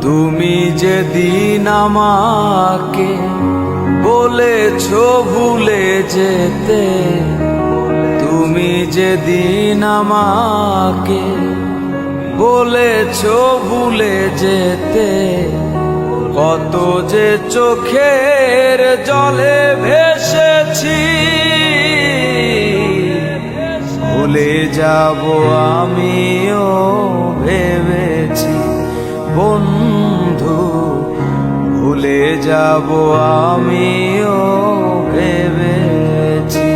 তুমি যেদিন আমাকে বলেছো ভুলে যেতে, তুমি যেদিন আমাকে বলেছো ভুলে যেতে, কত যে চোখের জলে ভেসেছি, ভুলে যাব আমিও ভেবেছি বন্ধু, ভুলে যাব আমিও ভেবেছি।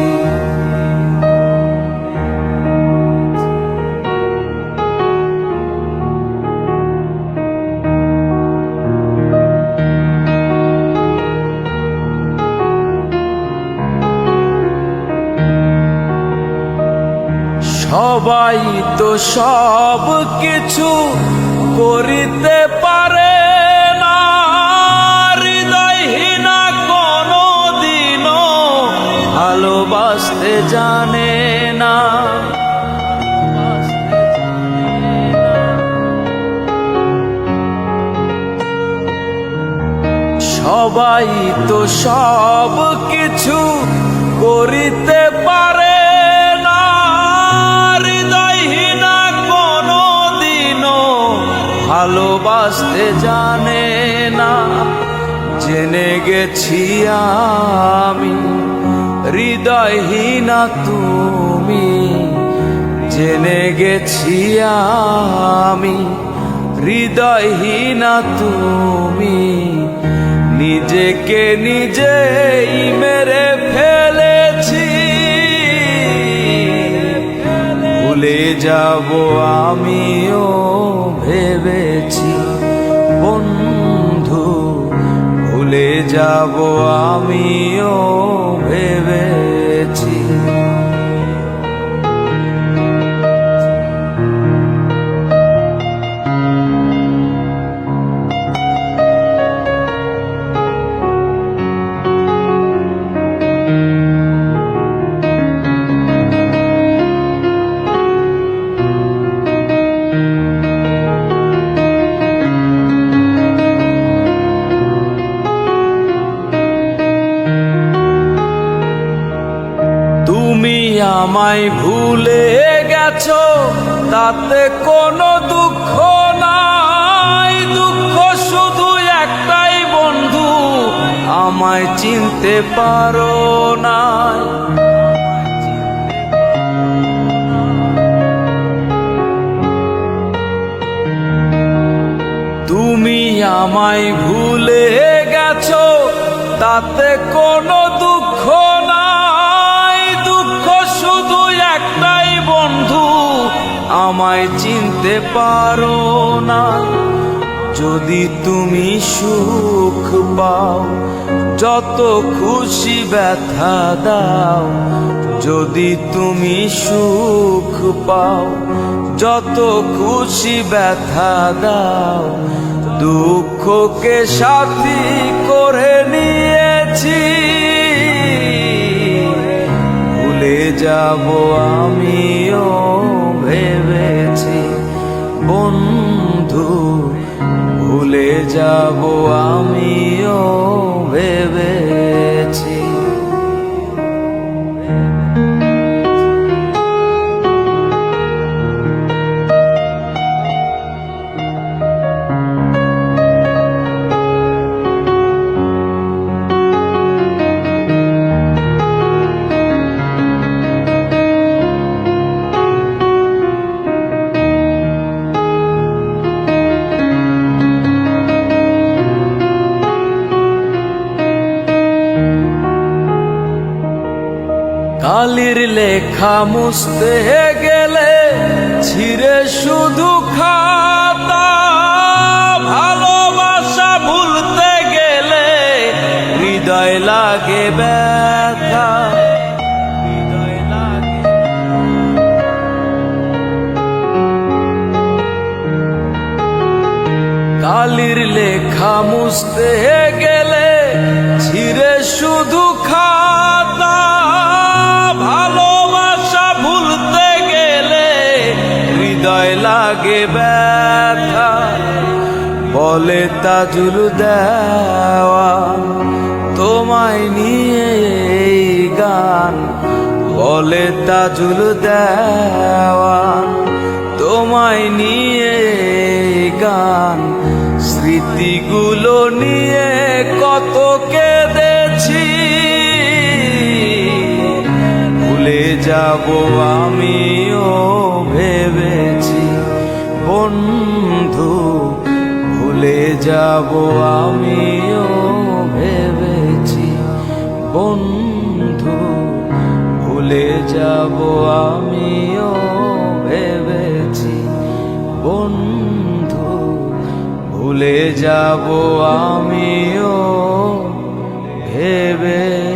সবাই তো সব কিছু করিতে পারে না, হৃদয়হীনা কোনো দিনও ভালোবাসতে জানে না। সবাই তো সব কিছু করিতে পারে না, হৃদয়হীনা কোনো দিনও ভালোবাসতে জানে না। জেনে গেছি আমি হৃদয়হীনা তুমি, জেনে গেছি আমি হৃদয়হীনা তুমি, নিজেকে নিজেই মেরে ফেলেছি, ভুলে যাব আমিও ভেবেছি বন্ধু, ভুলে যাব আমিও ভেবেছি। তুমি আমায় ভুলে গেছো তাতে কোনো দুঃখ নাই, দুঃখ শুধু একটাই বন্ধু, আমায় চিনতে পারো না। তুমি আমায় ভুলে গেছো তাতে কোনো দুঃখ নাই, দুঃখ শুধু একটাই বন্ধু, আমায় চিনতে পারো না। যদি তুমি সুখ পাও যত খুশি ব্যথা দাও, যদি তুমি সুখ পাও যত খুশি ব্যথা দাও, দুঃখকে সাথী করে নিয়েছি, ভুলে যাব আমিও ভেবেছি বন্ধু, ভুলে যাব আমিও ভেবেছি। কালির লেখা মুছতে গেলে ছিঁড়ে শুধু খাতা, ভালোবাসা ভুলতে গেলে হৃদয় লাগে ব্যথা, কালির লেখা মুছতে গেলে ছিঁড়ে শুধু খাতা, ভালোবাসা ভুলতে গেলে হৃদয় লাগে ব্যথা। বলে তাজুল দেওয়ান তোমায় নিয়ে এই গান, বলে তাজুল দেওয়ান তোমায় নিয়ে এই গান। স্মৃতিগুলো নিয়ে কত কেঁদেছি, ভুলে যাব আমিও ভেবেছি বন্ধু, ভুলে যাব আমিও ভেবেছি বন্ধু, ভুলে যাব আমিও ভেবেছি বন্ধু, ভুলে যাব আমিও ভেবেছি।